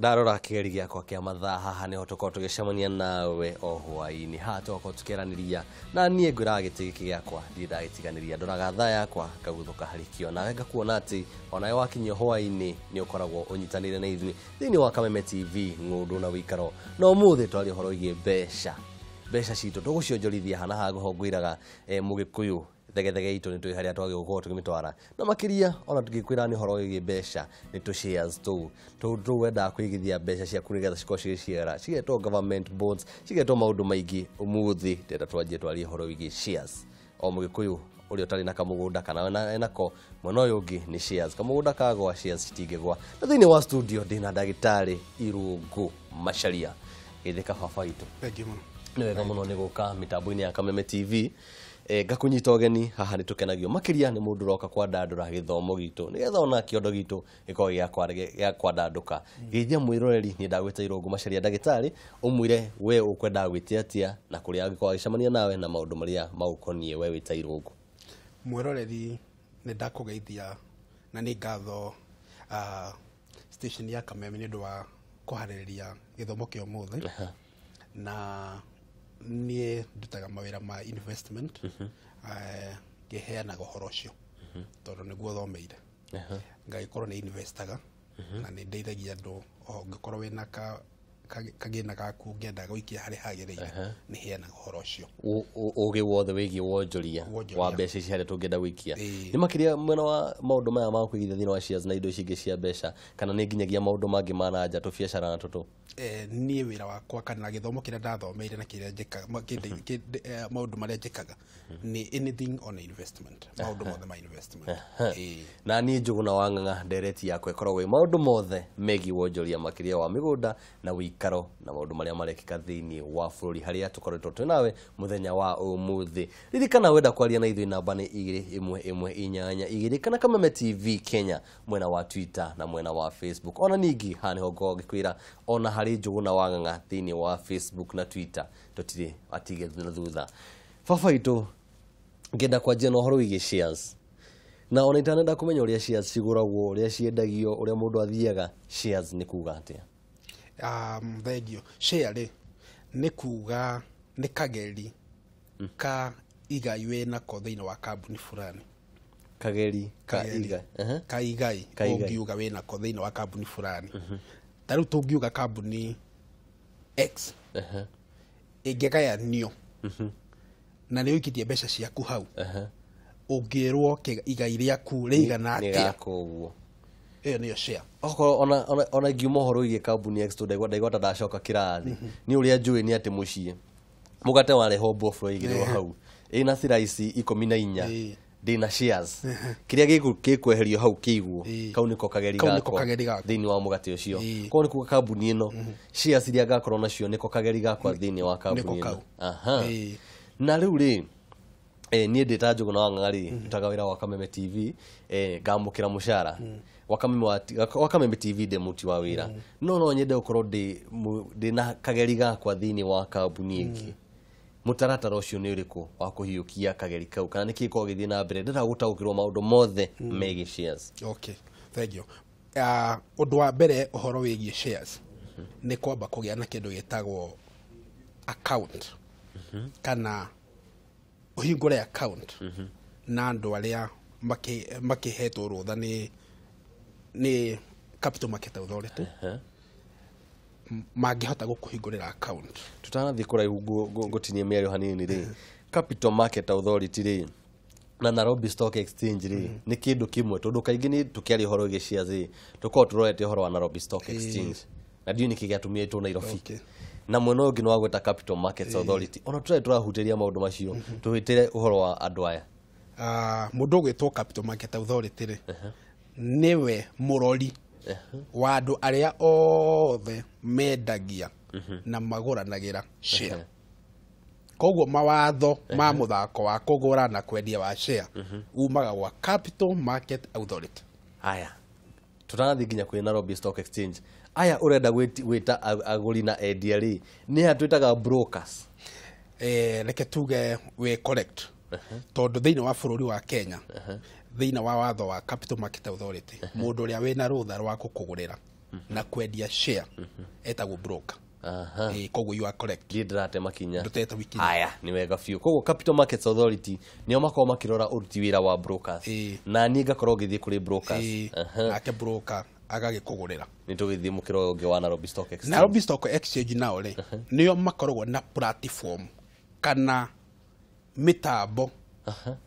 Ndarora kigeri giakwa kia mathaa haha niho tukorwo tugicemania nawe o hwaini ha tukorwo tukiaraniria na nie ngwira gitigi giakwa ndindagitiganiria ndoraga thaa yakwa kaguthuka harikio nawe ngakuona ati onawe wakinyio hwaini ni ukoragwo unyitanire na ithui thini wa Kameme TV ngundu na wikaro no muthi twari horo igie besha citu tugucionjorithia hana ha guhongwiraga mugikuyu thege itu ni twi haria twagi gukorwo tugimitwara na makiria ona tugikwira ni horo igie besha ni tu shares tu wenda kuigithia besha cia kurigetha cikoci ciara cigetwo government bonds cigetwo maundu maingi umuthi ndenda twanjie twari horo igie shares o mugikuyu uri utari na kamugunda kana enako mwana uyu ungi ni shares kamugunda kagwa shares citingegwa na thini wa studio ndina ndagitari Irungu Macharia githika baba itu ni wega muno ni guka mitambo-ini ya Kameme TV gakunyita ogeni haha ni tukenagio makiria ni mundu roka kwa ndandura githomo gitu nigetha ona kiondo gitu giko ya kwa ndanduka githia mwiroreri ni ndagwita Irungu Macharia ndagitari umwire we ukwenda gwitia atia na kuria giko gicemania nawe na maundu maria maukonie we wita Irungu mwiroreri ni ndakugeithia na ni ngatho station ya Kameme ni ndwa kuhaririria githomo kio muthi na nie ndutaga mawira ma investment geheana gohoro cio tondu niguo thomeire ngaikorwo ni investaga na ni ndeithagia andu o ngikorwo wina kagina gaku ngenda guikia hari hagereire ni heana gohoro cio uge wothe wigi wonjoria wa mbeca ici hari tungenda guikia ni makiria mwena wa maundu maya ma kuigithia thina wa shares na indo ici ingi cia mbeca kana ni nginyagia maundu mangi mananja tu biacara na tutu nie wira wakwa kana githomo kira ndathomeire na kira njika maundu maria njikaga ni anything on investment maundu mothe ma investment na ni Njuguna wa Ng'ang'a ndereti yakwa ikoragwo maundu mothe megi wonjoria makiria wa migunda na wikaro na maundu maria marekika thini wa bururi haria tukoretwo twi nawe muthenya wa umuthi ririkana wenda kwaria na ithui namba ni 211 kana Kameme TV Kenya mwena wa Twitter na mwena wa Facebook ona ningi hani hongo gikwira ona hari Njuguna wa Ng'ang'a thini wa Facebook na Twitter tutire atige thutha baba itu ngenda kwanjia no horo wigi shares na ona internet kumenya uria shares ciguragwo uria ciendagio uria mundu athiaga shares ni kuga atia thegio share ni kuga ni kageri ka igai wena ko thini wa kambuni fulani kageri ka igai ungiuga wena ko thini wa kambuni fulani taru tungiuga kambuni X igegaya nio na ni wikitie mbeca ciaku hau ungirwo igai riaku rigana atia koguo iyo niyo share ona ngiuma horo igi kambuni X to ndaigwata ndacoka kirathi ni uria njui ni ati mucie mugate wale hobo flo igirwo hau ina siraisi 14 dina shares kiria gikweherio hau kiiguo kau niko kageri gakwa thini wa mugate ucio ko niko kambuni ino shares iria gakorwo nacio niko kageri gakwa thini wa kambuni ino na riu ri nie ndita Njuguna wa Ng'ang'a ri ndagawira wa Kameme TV ngamukira mushara wa Kameme TV de muti wa wira no nyende ukorwo ndi na kageri gakwa thini wa kambuni ingi mutaratara ucio ni uriku wa kuhiukia kageri kau kana niki ko githii na mbere ndira gutaukirwo maundu mothe megi shares okay thank you undu wa mbere uhoro wigi shares ni kwamba kugia na kindu gitagwo account kana uhingure account na andu aria makihetwo rutha ni Capital Market Authority mangihota gukuhingurira account tutanathi kuraihu gutinie mĩario hanini ri Capital Market Authority ri na Nairobi Stock Exchange ri ni kindu kimwe tondu kaingi ni tukiari horo igi shares ri tuko turorete horo wa Nairobi Stock Exchange na dio nikigatumia itu Nairobi na mwena ungi no gweta Capital Markets Authority ona turahutiria maundu macio tuhitire uhoro wa andu aya mundu gwetwo Capital Market Authority ri niwe murori wa andu aria othe mendagia na maguranagira share koguo mawatho ma muthako wa kugura na kwendia wa share umaga wa Capital Market Authority aya tutanathi nginya kwi Nairobi Stock Exchange aya urenda gwita aguri na endia ni atwitaga brokers reke tuge we correct tondu thini wa bururi wa Kenya thina wa watho wa Capital Market Authority mundu ria wina rutha rwa kukugurira na kwendia share etagwo broker. Aha. Koguo you are correct. Ndirate makinya. Ndutete wikinya. Haya, ni wega biũ. Koguo Capital Markets Authority nĩo makorwo makĩrora ũruti wĩra wa brokers. Na niĩ ngakorwo ngĩthiĩ kũrĩ brokers. Nake broker agagĩkũgũrĩra. Nĩ tũgĩthiĩ mũkĩro ũngĩ wa Nairobi Stock Exchange. Nairobi Stock Exchange nao rĩ nĩo makoragwo na platform kana mĩtambo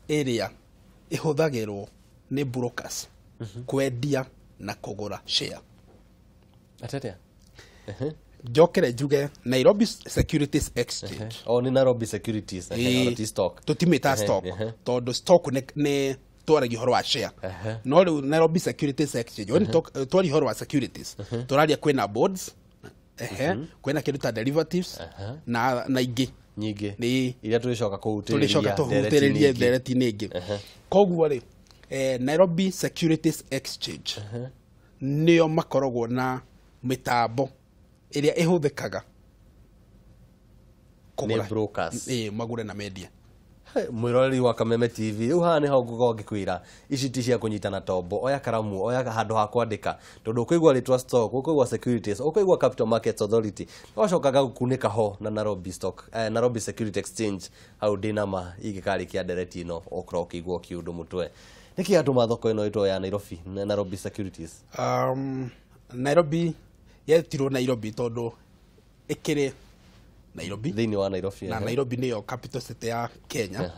ĩrĩa ĩhũthagĩrwo nĩ brokers kwendia na kũgũra share. Atetea. Njokere njuge Nairobi Securities Exchange. Ni Nairobi Securities Nairobi Stock. Tutimĩta stock tondũ stock nĩ twaragia ũhoro wa share. No rĩu Nairobi Securities Exchange twaragia ũhoro wa securities. Tũraria kwĩna boards, kwĩna kĩndũ ta derivatives na ingĩ nyingĩ iria tũlicoka kũhutĩrĩria ndereti-inĩ ingĩ. Koguo rĩ Nairobi Securities Exchange nĩo makoragwo na mĩtambo ĩrĩa ĩhũthĩkaga kũgũra brokers magũre na media. Mwĩroreri wa Kameme TV rĩu haha nĩho ngũkorwo ngĩkwĩra ici ti cia kũnyitana tombo, oya karamu, oya handũ ha kwandĩka, tondũ ũkũigua rĩtwa stock, ũkũigua securities, ũkũigua Capital Markets Authority, ũgacokaga gũkunĩka ho na Nairobi Stock Nairobi Security Exchange hau ndĩnama ingĩkarĩkia ndereti ĩno ũkorwo ũkĩigua kĩũndũ mũtwe. Nĩkĩ andũ thoko ĩno ĩtwo ya Nairobi Securities? Nairobi yetirwo Nairobi tondũ ĩkĩrĩ Nairobi thĩinĩ wa Nairobi na Nairobi nĩyo capital city ya Kenya.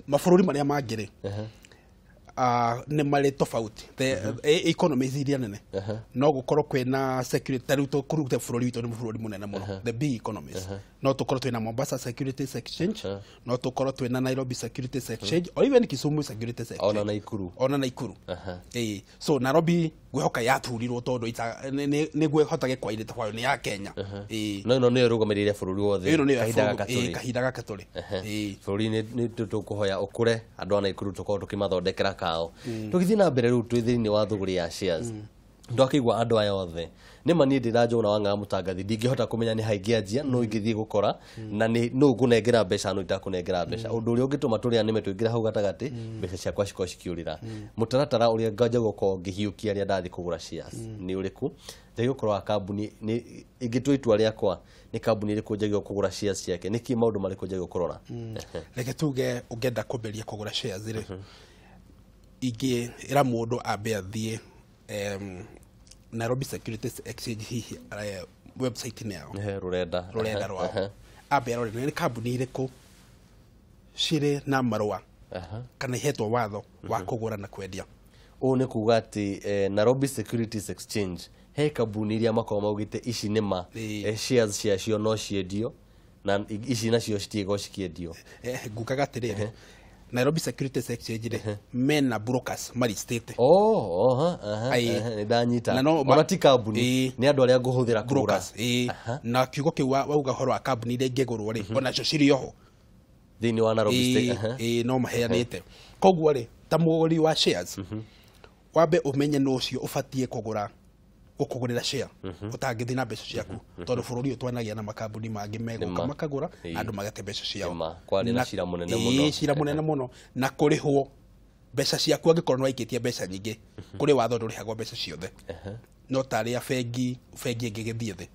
Mabũrũri marĩa mangĩ nĩ marĩ tofauti economies iria nene no gũkorwo kwĩna security rĩu tũkũruta bũrũri witũ nĩ bũrũri mũnene mũno the big economies. No tũkorwo twĩna Mombasa Securities Exchange, no tũkorwo twĩna Nairobi Securities Exchange, or even Kisumu Securities Exchange, ona Naikuru. So Nairobi gwĩhoka yathurirwo tondũ nĩ gwĩhotage kwa ile tafayo ni ya Kenya. No ĩno nĩyo ĩrũgamĩrĩire bũrũri wothe kahinda gaka tũrĩ. Bũrũri nĩ tũkũhoya ũkũre andũ a Naikuru tũkorwo tũkĩmathondekera kao. Tũgĩthiĩ na mbere rĩu twĩ thĩinĩ wa thũgũrĩ ya shares. Ndakĩigua andũ aya othe nĩma niĩ ndĩranjwo na Wang'a Mũtangathi ndingĩhota kũmenya nĩ haingĩanjia no ingĩthiĩ gũkora na nĩ no ngũnengera mbeca no itakũnengera mbeca. Ũndũ ũrĩa ũngĩtũma tũrĩa nĩme tũingĩra hau gatagatĩ mbeca ciakwa cikorwo cikĩũrĩra. Mũtaratara ũrĩa nganja gũkorwo ngĩhiũkia arĩa ndathi kũgũra shares nĩ ũrĩkũ? Njagio gũkorwo wa kambuni ingĩtua itua rĩakwa nĩ kambuni ĩrĩkũ njagio kũgũra shares ciake, nĩkĩ maũndũ marĩkũ njagio kũrora? Reke tuge ũngĩenda kwambĩrĩria kũgũra shares rĩ ingĩra mũndũ ambe athiĩ Nairobi Securities Exchange hihi website yao rurenda rwao ambe arore nĩ kambuni irĩkũ cirĩ na marũa kana ihetwo watho wa kũgũra na kwendia. Ũũ nĩ kuuga atĩ Nairobi Securities Exchange he kambuni iria makorwo maugĩte ici nĩma shares ciacio no ciendio na ici nacio citigwo cikĩendio. Ngukaga atĩrĩrĩ Nairobi Securities Exchange mena brokers mari state. Nĩ ndanyita ona ti kambuni nĩ andũ arĩa ngũhũthĩra kũgũra na kiugo kĩu wauga horo wa kambuni iria ingĩgũrwo rĩ ona cio cirĩ oho thĩinĩ wa Nairobi State no maheanĩte. Koguo rĩ ta mũgũri wa shares wambe ũmenye no ũcio ũbatiĩ gũkũgũrĩra share ũtangĩthiĩ na mbeca ciaku tondũ bũrũri ũyũ twanagia na makambuni mangĩ megũka makagũra andũ magate mbeca ciao na cira mũnene mũno na kũrĩhwo mbeca ciaku angĩkorwo nĩ waikĩtie mbeca nyingĩ kũrĩ watho ndũrĩhagwo mbeca ciothe. No tarĩ bengi ĩngĩgĩthiĩ thĩ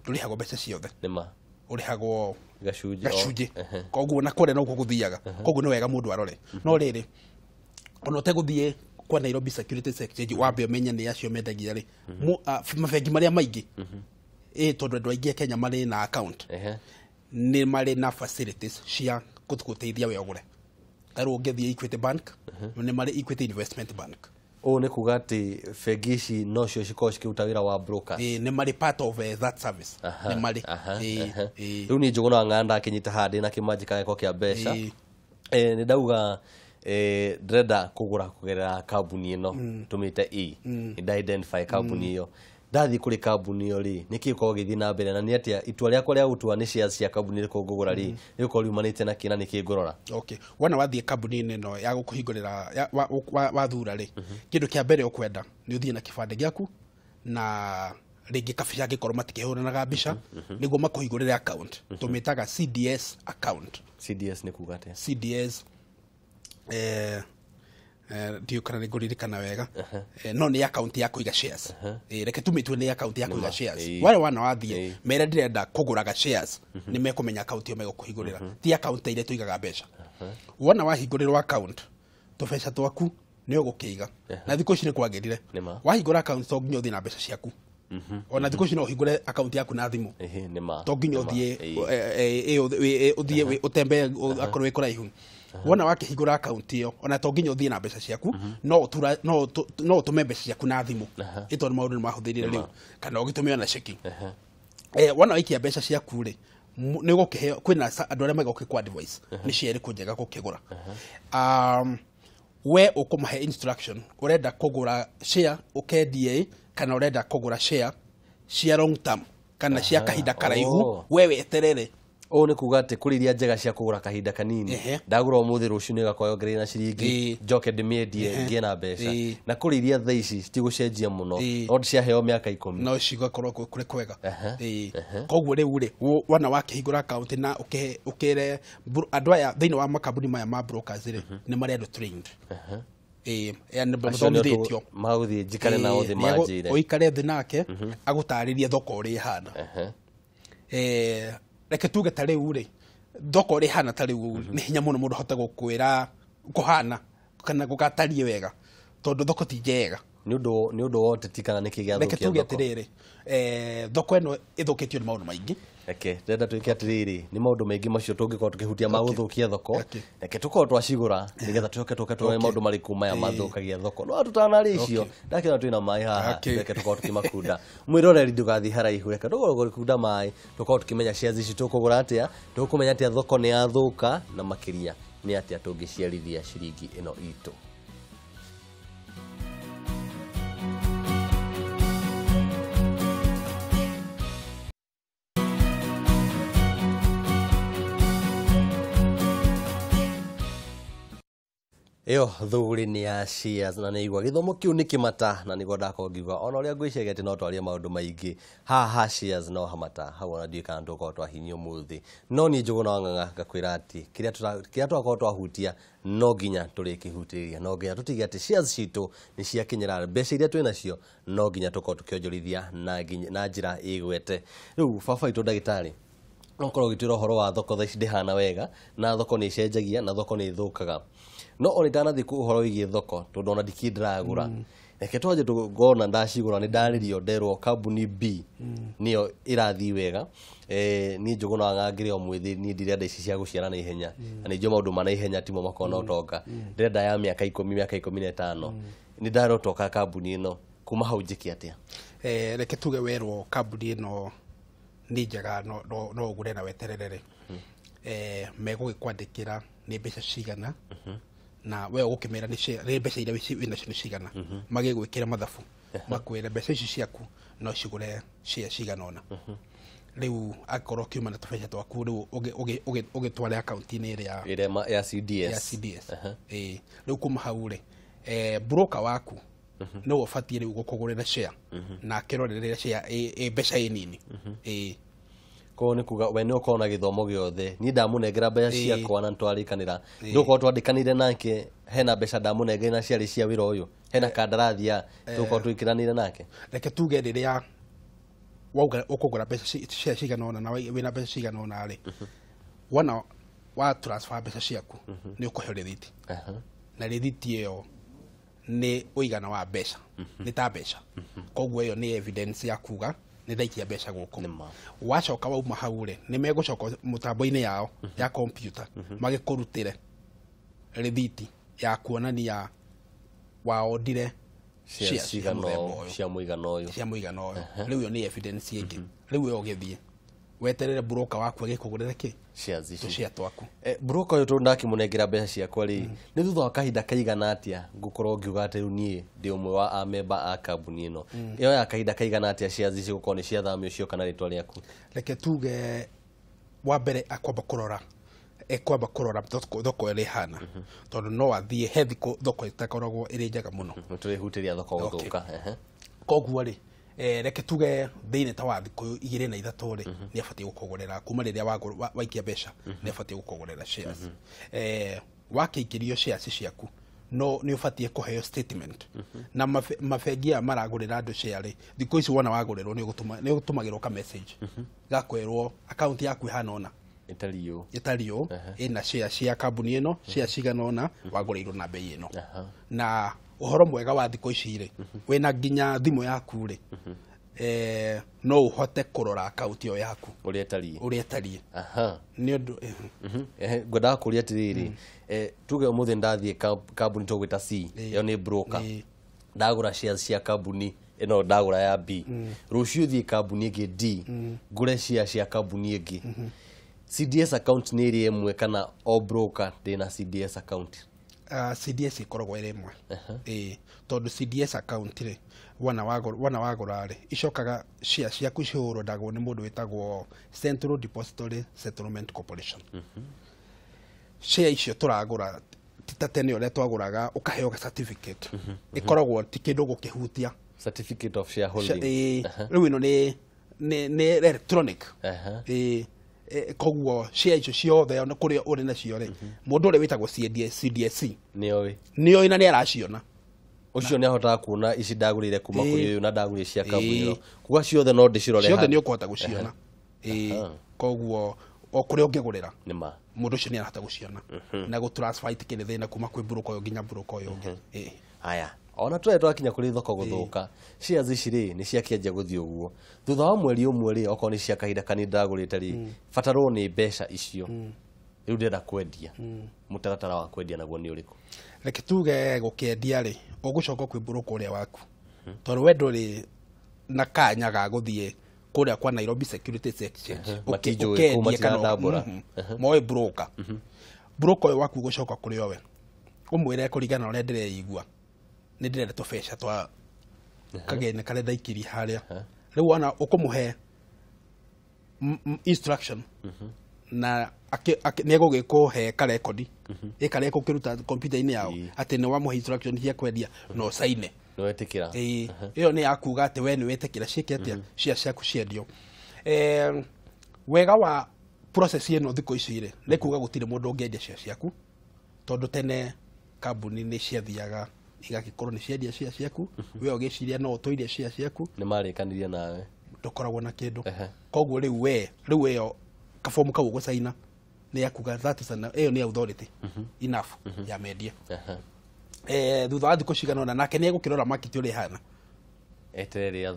ndũrĩhagwo mbeca ciothe ũrĩhagwo gacunjĩ. Koguo na kũrĩa no gũgũthiaga koguo nĩ wega mũndũ arore. No rĩrĩ ona ũtegũthiĩ kwa Nairobi Securities Exchange wambe ũmenye nĩ acio mendagia rĩ mabengi marĩa maingĩ tondũ andũ aingĩ Kenya marĩ na account nĩ marĩ na facilities cia gũteithia we ũgũre. Tarũ ũngĩthiĩ Equity Bank nĩ marĩ Equity Investment Bank. Ũũ nĩ kuuga atĩ bengi ici no cio cikorwo cikĩruta wĩra wa brokers nĩ marĩ part of that service nĩ marĩ. Rĩu niĩ Njũgũna Wang'a ndakinyita handĩ na kĩmanjĩka gĩko kĩa mbeca nĩ ndauga ndĩrenda kũgũra kũgerera kambuni ĩno tũmĩte nĩ identify kambuni ĩyo ndathi kũrĩ kambuni ĩyo rĩ nĩkĩ gĩkorwo gĩthiĩ na mbere na nĩ atĩa itua rĩakwa rĩa gũtua nĩ shares cia kambuni ĩrĩkũ ngũgũra rĩ rĩgũkorwo riumanĩte na kĩna nĩkĩ ngũrora? Wona wathiĩ kambuni-inĩ ĩno ya gũkũhingũrĩra wathura rĩ kĩndũ kĩa mbere ũkwenda nĩ ũthiĩ na kĩbandĩ gĩaku na rĩngĩ kabia angĩkorwo matikĩhũranaga mbica nĩguo makũhingũrĩre account tũmĩtaga CDS account. CDS nĩ kuuga atĩa? CDS ndio kana nĩ ngũririkana wega no nĩ account ya kũiga shares reke tumitwe nĩ account ya kũiga shares wale wana wathie mere ndirenda kũgũraga shares nĩ mekũmenya account yo megũkũhingũrĩra ti account ile tuigaga mbeca wona wahingũrĩrwo account tũbeca twaku nĩ ũgũkĩiga na thikũ ici nĩ kwagĩrire wahingũra account to nginya ũthiĩ na mbeca ciaku ona thikũ ici no ũhingũre account yaku na thimũ to nginya ũthiĩ ũtembe akorwo wĩ kũraihu wona wakĩhingũra account ĩyo ona to nginya ũthiĩ na mbeca ciaku no ũtũme mbeca ciaku na thimũ ĩtwo nĩ maũndũ nĩ mahũthĩrire rĩu kana ũgĩtũme ona cheki wona waikia mbeca ciaku rĩ nĩ ũgũkĩheo kwĩna andũ arĩa megũkĩkwa advice nĩ share ĩrĩkũ njega gũkĩgũra we ũkũmahe instruction ũrenda kũgũra share ũkendia kana ũrenda kũgũra share cia long term kana cia kahinda karaihu we weterere o nĩ kuga atĩ kũrĩ iria njega cia kũgũra kahinda kanini ndagũra ũmũthĩ rũciũ nĩ gakoya ongerera na ciringi njoke ndĩmĩendie ngĩe na mbeca na kũrĩ iria thaa ici citigũcenjia mũno no ciaheo mĩaka 10 no cigakorwo kũrĩ kwega koguo rĩu rĩ wana wakĩhingũra account na ũkĩre andũ aya thĩinĩ wa makambuni maya ma brokers rĩ nĩ marĩ andũ trained yani bathomithĩtio magũthiĩ njikare nao thĩ manjĩre ũikare thĩ nake agũtarĩrie thoko ũrĩa ihana reke tuge ta rĩu rĩ thoko ũrĩa ihana ta rĩu nĩ hinya mũno mũndũ hote gũkwĩra kũhana kana gũgatarie wega tondũ thoko ti njega nĩ ũndũ wa ũteti kana nĩkĩ gĩa thũkia reke tuge atĩrĩrĩ thoko ĩno ĩthũkĩtio nĩ maũndũ maingĩ reke ndenda twĩke atĩrĩrĩ nĩ maũndũ maingĩ macio tũngĩkorwo tũkĩhutia ma gũthũkia thoko reke tũkorwo twacigũra nĩgetha tũcoke tuone maũndũ marĩkũ maya mathũkagia thoko no tũtanarĩ icio ndakĩona twĩna maĩ haha reke tũkorwo tũkĩmakunda mwĩroreri ndũgathiĩ haraihu reke tũkorwo gũkunda maĩ tũkorwo tũkĩmenya shares ici tũkũgũra atĩa tũkũmenya atĩa thoko nĩ yathũka na makĩria nĩ atĩa tũngĩciarithia ciringi ĩno itũ Eo thuguri ni ya shares na nĩigua gĩthomo kĩu nĩ kĩmata na nĩguo ndakorwo ngiuga ona ũrĩa ngwĩciria no twarie maũndũ maingĩ haha shares no hamata hau ona ndiĩ kana tũkorwo twahinyio mũthĩ no niĩ Njũgũna wa Ng'ang'a ngakwĩra atĩ kĩrĩa twakorwo twahutia no nginya tũrĩkĩhutĩria no nginya tũtige atĩ shares citũ nĩ ciakinyĩra mbeca iria twĩ nacio no nginya tũkorwo tũkĩonjorithia na njĩra ĩgwete rĩu baba itũ ndagĩtarĩ okorwo gĩtwĩra ũhoro wa thoko thaa ici ndĩhana wega na thoko nĩ ĩcenjagia na thoko nĩ ĩthũkaga no ona itanathiĩ ũhoro wĩgiĩ thoko tondũ ona ndikĩ ndĩragũra reke twanjie tũgona ndacigũra nĩ ndarĩrio nderwo kambuni B nĩyo ĩrathiĩ wega niĩ Njũgũna wa Ng'ang'a ngĩrĩ o mwĩthĩ niĩ ndirenda ici cia gũciara na ihenya na nĩnjua maũndũ ma na ihenya timo makona ũtonga ndĩrenda ya mĩaka 10 mĩaka 15 nĩ ndarotoka kambuni ĩno kuma hau njĩke atĩa reke tuge werwo kambuni ĩno nĩ njega no ũgũre na weterere megũgĩkwandĩkĩra nĩ mbeca cigana na we ũgũkĩmera nĩ mbeca iria wĩnacio nĩ cigana magĩgwĩkĩra mathabu makwĩre mbeca ici ciaku no cigũre cigana ona rĩu akorwo kiuma na tũbeca twaku rĩu ũgĩtware akaunti-inĩ ĩrĩa ya CDS rĩu kuma hau rĩ broker waku no ũbatiĩ rĩu gũkũgũrĩra share na akĩrorere share mbeca nini ko nĩ kuga we nĩ ũkorwo na gĩthomo gĩothe niĩ ndamũnengera mbeca ciakwa na nĩtwarĩkanĩra ndũkorwo twandĩkanĩire nake hena mbeca ndamũnengera na ciarĩ cia wĩra ũyũ hena kandarathi ya tũkorwo twĩkĩranĩire nake reke tuge rĩrĩa wauga ũkũgũra mbeca cia cigana ona na wĩna mbeca cigana ona rĩ wona wa transfer mbeca ciaku nĩ ũkũheo rĩthiti na rĩthiti ĩyo nĩ ũigana wa mbeca nĩ ta mbeca koguo ĩyo nĩ evidence ya kuga nĩ ndaikia mbeca gũkũ wacoka wauma hau rĩ nĩ megũcoka mũtambo-inĩ yao ya computer magĩkũrutĩre rĩthiti ya kuonania waondire cia mũigana ũyũ rĩu ĩyo nĩ evidence ĩngĩ rĩu ĩyo ũgĩthiĩ weterere broker waku agĩkũgũrĩre kĩ cia twaku broker ũyũ ndakĩmũnengera mbeca ciakwa rĩ nĩ thutha wa kahinda kaigana atĩa ngũkorwo ngiuga atĩ rĩu niĩ ndĩ ũmwe wa amemba a kambuni ĩno ĩyo ya kahinda kaigana atĩa shares cigũkorwo nĩ ciathamio cio kana rĩtwa rĩaku reke tuge wa mbere akwamba kũrora thoko ĩrĩa ĩhana tondũ no athiĩ he thikũ thoko ĩtakoragwo ĩrĩ njega mũno tũrĩhutĩria thoko gũthũka koguo rĩ reke tuge thĩinĩ ta wa thikũ 2 na 3 rĩ nĩ abatiĩ gũkũgũrĩra kuma rĩrĩa waikia mbeca nĩ abatiĩ gũkũgũrĩra shares wakĩingĩrio shares ciaku no nĩ ũbatie kũheo statement na mabengia maragũrĩra andũ share thikũ ici wona wagũrĩrwo nĩ ũgũtũmagĩrwo ka message gakwĩrwo account yaku ihana ona ĩtariũ ĩna share cia kambuni ĩno share cigana ona wagũrĩirwo na bei ĩno na ũhoro mwega wa thikũ ici rĩ wĩna nginya thimũ yaku rĩ no uhote kũrora account yo yaku ũrĩa ĩtariĩ nĩ ũndũ ngwendaga kũria atĩrĩrĩ tuge ũmũthĩ ndathiĩ kambuni tũgwĩta C ĩyo nĩ broker ndagũra shares cia kambuni ĩno ndagũra ya B rũciũ thiĩ kambuni ĩngĩ D ngũre shares cia kambuni ĩngĩ CDS account nĩ ĩrĩ ĩmwe kana o broker ndĩna CDS account CDS ikoragwo ĩrĩ ĩmwe tondũ CDS account rĩ wana wagũra rĩ icokaga share ciaku cihũrwo ndagwo nĩ mũndũ wĩtagwo Central Depository Settlement Corporation share icio tũragũra tita tene ũrĩa twagũraga ũkaheo certificate ikoragwo ti kĩndũ gũkĩhutia certificate of shareholding rĩu ĩno nĩ electronic koguo share icio ciothe ona kũrĩa ũrĩ nacio rĩ mũndũ ũrĩa wĩtagwo CDSC nĩoĩ na nĩ araciona ucio nĩ ahotaga kuona ici ndagũrĩire kuma kũrĩ ũyũ na ndagũrĩire cia kambuni ĩyo kuga ciothe no ndĩcirore ciothe nĩ ũkũhota gũciona koguo o kũrĩa ũngĩgũrĩra mũndũ ũcio nĩ arahota gũciona na gũ-transfer itikĩrĩ thĩna kuma kwĩ broker ũyũ nginya broker ũyũ ũngĩ haya ona twere twakinya kũrĩ thoko gũthũka shares ici rĩ nĩ ciakĩanjia gũthiĩ ũguo thutha wa mweri ũmwe rĩ okorwo nĩ cia kahinda kanini ndagũrĩte rĩ batarwo nĩ mbeca icio rĩu ndĩrenda kwendia mũtaratara wa kwendia naguo nĩ ũrĩkũ reke tuge gũkĩendia rĩ ũgũcoka kwĩ broker ũrĩa waku tondũ we ndũrĩ na kanya ga gũthiĩ kũrĩa kwa Nairobi Securities Exchange ũkendia kana moe broker ũyũ waku ũgũcoka kũrĩ owe ũmwĩre kũringana na ũrĩa ndĩreigua nĩ ndĩrenda tũbeca twa kagene karĩa ndaikiri harĩa rĩu ona ũkũmũhe instruction na nĩ egũgĩkũhe karekodi ĩkarĩa kũkĩruta kompiuta-inĩ yao atĩ nĩ wamũhe instruction cia kwendia no saine no etĩkĩra ĩyo nĩ yakuga atĩ we nĩ wetĩkĩra ciĩke cia ciaku ciendio wega wa process ĩno thikũ ici rĩ nĩ kuga gũtirĩ mũndũ ũngĩendia cia ciaku tondũ tene kambuni nĩ ciathiaga igagĩkorwo nĩ ciendia cia ciaku we ũgĩciria no ũtũire cia ciaku nĩ marĩkanĩria nawe ndũkoragwo na kĩndũ koguo rĩu ĩyo kabomu kau ũgũcaina nĩ yakuga that is ĩyo nĩ authority enough ya mendia thutha wa thikũ cigana ũna nake nĩ egũkĩrora market ũrĩa ihana eterere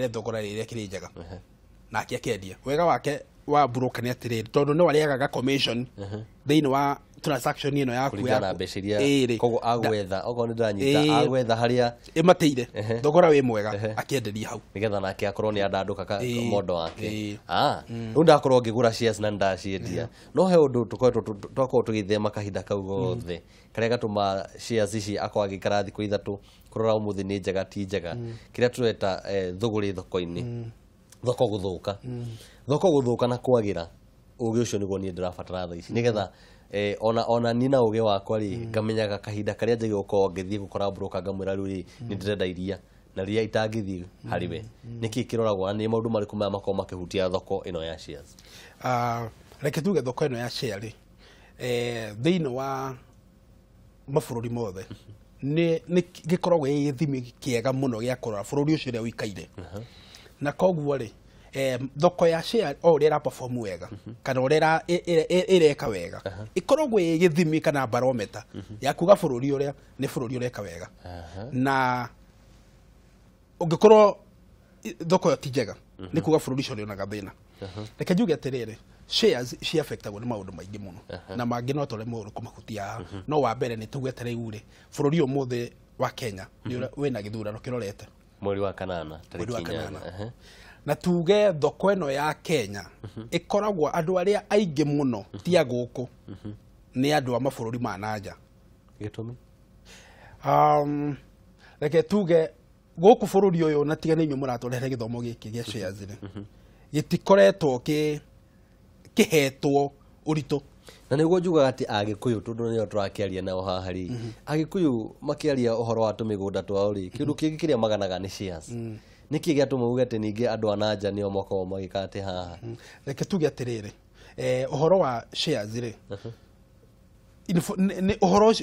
thogora rĩrĩa kĩrĩ njega nake akendia wega wake wa broker nĩ atĩrĩrĩ tondũ nĩ warĩagaga commission thĩinĩ wa transaction ĩno yaku ya mbeca koguo agwetha okorwo nĩ ndanyita agwetha harĩa ĩmateire thogora wĩ mwega akĩenderia hau nĩgetha nake akorwo nĩ andandũka mondo wake rĩu ndakorwo ngĩgũra shares na ndaciendia no he ũndũ twakorwo tũgĩthema kahinda kau gothe karĩa gatũma shares ici akorwo agĩikara thikũ ithatũ kũrora ũmũthĩ nĩ njega ti njega kĩrĩa tũreta thũgũrĩ thoko-inĩ thoko gũthũka na kwagĩra ũgĩ ũcio nĩguo niĩ ndĩrabatara thaa ici nĩgetha ona niĩ na ũgĩ wakwa rĩ ngamenyaga kahinda karĩa njagĩrĩirwo gũkorwo ngĩthiĩ gũkora broker ngamwĩra rĩu rĩ nĩ ndĩrenda iria na rĩrĩa itangĩthiĩ harĩ we nĩkĩ kĩroragwo na nĩ maũndũ marĩkũ maya makorwo makĩhutia thoko ĩno ya shares reke tuge thoko ĩno ya share rĩ thĩinĩ wa mabũrũri mothe nĩ gĩkoragwo gĩ gĩthimi kĩega mũno gĩa kũrora bũrũri ũcio ũrĩa ũikaire na koguo rĩ thoko ya share o ũrĩa ĩraperform wega kana ũrĩa ĩreka wega ĩkoragwo ĩ gĩthimi kana barometer ya kuga bũrũri ũrĩa nĩ bũrũri ũreka wega na ũngĩkorwo thoko ĩyo ti njega nĩ kuga bũrũri ũcio ũrĩonaga thĩna reke njuge atĩrĩrĩ shares ciaffectagwo nĩ maũndũ maingĩ mũno na mangĩ no tũremwo kũmahutia haha no wa mbere nĩ tuge atĩrĩu rĩ bũrũri ũyũ mũthĩ wa Kenya wĩna gĩthurano kĩrorete mweri wa kanana tarĩki 8 na tuge thoko ĩno ya Kenya ĩkoragwo andũ arĩa aingĩ mũno tia gũkũ nĩ andũ a mabũrũri ma nanja gĩtũmi reke tuge gũkũ bũrũri ũyũ na tiga nĩ inyuĩ mũratũrehere gĩthomo gĩkĩ gĩa shares rĩ gĩtikoretwo kĩhetwo ũritũ na nĩguo njugaga atĩ Agĩkũyũ tondũ nĩo tũrakĩaria nao haha rĩ Agĩkũyũ makĩaria ũhoro wa tũmĩgũnda twao rĩ kĩndũ kĩngĩ kĩrĩa maganaga nĩ shares nĩkĩ gĩatũma uge atĩ ningĩ andũ a nanja nĩo makoragwo magĩka atĩ haha reke tuge atĩrĩrĩ ũhoro wa shares rĩ uhoro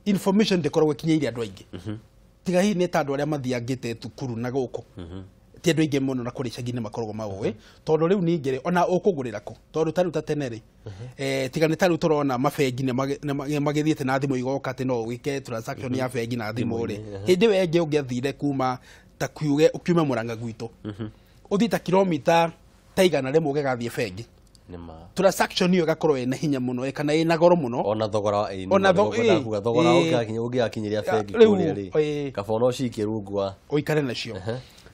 information dekorwo kinyeire andu aingi tiga hi ni tandu aria mathiangite tukuru na guku ti andu aingi muno na kuri cagine makorwo mawe tondu riu ningire ona ukugurira ku tondu taru tateneri tiga ni taru turona mabengi ne magithiete na thimu igoka ati no wike transaction ya bengi na thimu ri hindi wengi ungiathire kuma ta kiuge ukiume Murang'a gwitu uthi ta kilomita taigana rimwe ugegathie bengi transaction hiyo gakorwo ina hinya muno kana ina goro muno ona thogora thogora ugiakinyiria bengi kuria ri kabono cikirungwa uikare nacio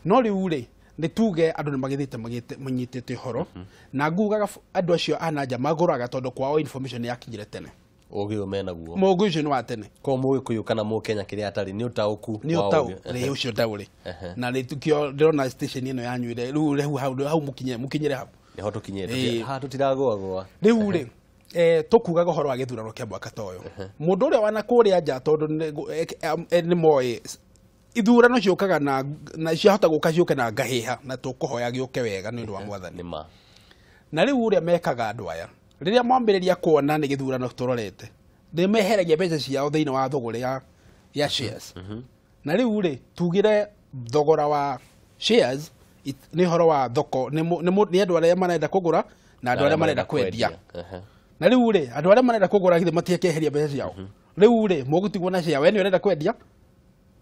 no riu ri ni tuge andu ni magithite manyitite horo na nguga andu acio ananja maguraga tondu kwao information yakinyire tene ogio menaguo mogu ucio ni wa tene ko muikuyu kana mu Kenya kiria atari ni utauku ni utau ri ucio ndauri na ri tukio ndirona station ino yanywire riu hau mukinyire hau ni ho tukinyire ha tutiragwa riu ri tukuga gohoro wa githurano kia mwaka toyo mundu uria wana kuria nja tondu ni moi ithurano ciukaga na ciahota guka ciuke na ngahiha na tukuhoya giuke wega ni ndu wa mwathani nima na riu uria mekaga andu aya riria mwambiriria kuona ni githurano turorete ni meheragia mbeca ciao thiini wa thogora ya shares na riu ri tugire thogora wa shares ni horo wa thoko ni andu aria marenda kugura na andu aria marenda kwendia na riu ri andu aria marenda kugura githe matiekeheria mbeca ciao riu ri mugutigwo na share we ni urenda kwendia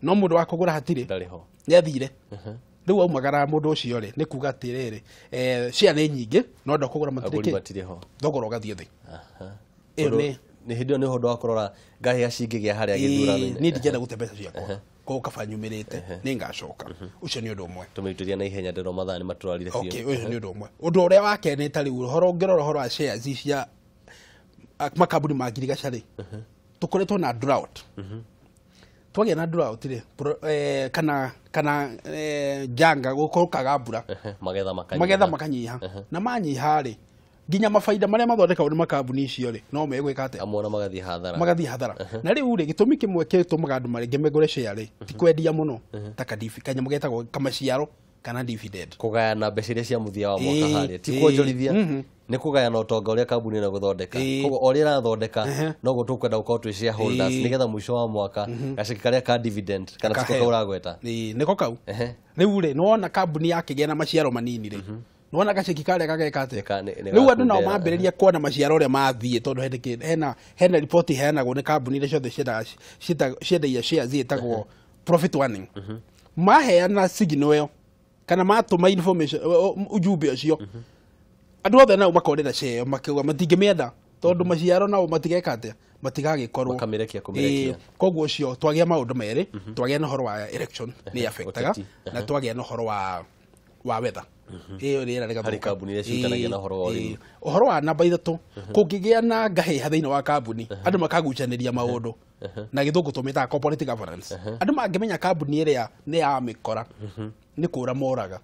no mundu wa kugura hatire ndariho ni athire riu aumagara mundu ucio ri ni kuga atiriri share ni nyingi no ndo kugura matiriho thogora ugathie thi ni hindi ni hondo akorora ngahi acingigia haria githurano ni ndigenda gute mbeca ciakwa ko kabanyumirite ni ngacoka ucio ni undu umwe tumituria na ihenya ndero mathani maturarire cio okay ucio ni undu umwe undu uria wakenete riu horo ngirora horo wa shares cia makambuni ma ngirigacari tukoretwo na drought twagia na drought ri kana janga gukokaga mbura magetha makanyiha na manyiha ri ginya mafaida maria mathondekagwo ni makambuni icio ri no megwika ate amona magathie hathara na riu ri gitumi kimwe kitumaga andu maringi megure share ri ti kwendia muno ta kadifi kanya mugetagwo kamaciaro kana dividend kugayana mbeca iria cia muthia wa mwaka haria ti kuonjorithia ni kugayana utonga uria kambuni na guthondeka koguo oria irathondeka no gutukwenda gukorwo twi shareholders nigetha mwisho wa mwaka gaciki karia ka dividend kana ciko uragweta niko kau riu ri nona kambuni yakigia na maciaro manini ri nona gaciki karia gagekate riu andu no mambiriria kuona maciaro uria mathie tondu hena report heanagwo ni kambuni iria ciothe ciendagia shares zietagwo profit warning maheana signal io kana matuma information ujumbe ucio andu othe nao makorera share makiuga matingimienda tondu maciaro nao matigekate matigagikorwo makamirekia kumirekia koguo ucio twagia maundu meri twagia na horo wa election ni affectaga na twagia na horo wa weather iyo rira rega hari kambuni iria citanagia na horo wa urimi horo wa namba ithatu kungigia na ngahiha thiini wa kambuni andu makagucaniria maundu na githungu tumitaga corporate governance andu mangimenya kambuni iria ni ya mikora ni kura moraga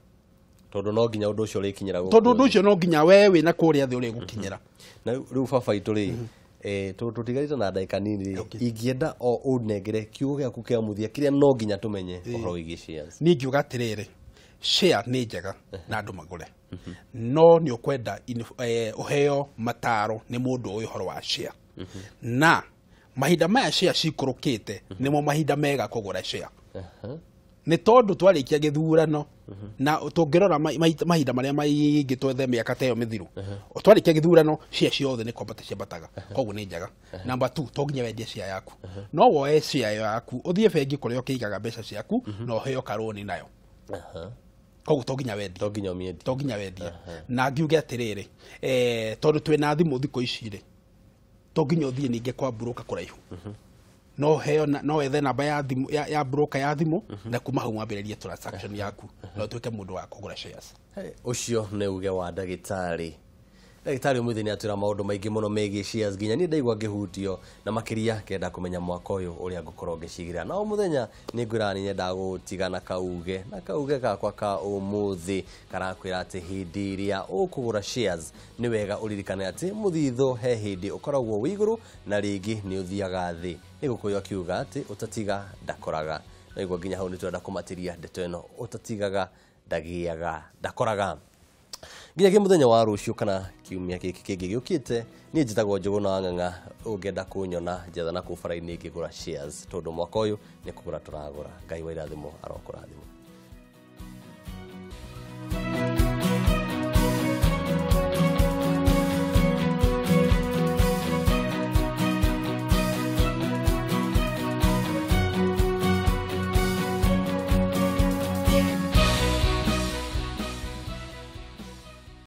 tondu no nginya undu ucio rikinyira tondu undu ucio no nginya wewe na kuria thi uri gukinyira na riu baba itu ri tutigarite na ndagika nini ingienda o unengere kiugo giaku kia muthia kiria no nginya tumenye uhoro wigi shares ni ngiuga atiriri share ni njega na andu magure no ni ukwenda uheo mataro ni mundu uyu horo wa share na mahinda maya share cikurukite nimo mahinda mega kugura share ni tondu twarikia githurano na tungirora mahinda maria maingi twethe miaka teyo mithiru twarikia githurano share ciothe ni kwambata ciambataga koguo ni njega number 2 tonginya wendie share yaku no woe share yaku uthie bengi kuria ukiigaga mbeca ciaku no heo karoni nayo koguo tonginya wendi na ngiuge atiriri tondu twina thimu thiko ici ri tonginya uthie ninge kwa broker kuraihu no heo no wethe namba ya thimu ya broker ya thimu na kuma hau mwambiririe transaction yaku no tuike mundu wa kugura shares ucio ni uge wa ndagitari umuthe ni atwira maundu maingi muno megi shares ginya ni ndaigwa ngihutio na makiria kenda kumenya mwaka uyu uria ngukorwo ngicigira na umuthenya ni ngurani nyenda gutigana kauge gakwa ka umuthi karakwira ati hindi iria ukugura shares ni wega uririkane ati muthitho he hindi ukoragwo wiguru na ringi ni uthiaga thi nigukuyo akiuga ati utatiga ndakoraga naigwa nginya hau ni twenda kumatiria ndeto ino utatigaga ndagiaga ndakoraga Nginya kimuthenya wa rucio kana kiumia giki kingi giukite ni njitagwo Njuguna wa Ng'ang'a. Ungenda kunyona njethana ku bara-ini ngigura shares tondu mwaka uyu ni kugura turagura. Ngai wa irathimo arokurathimo.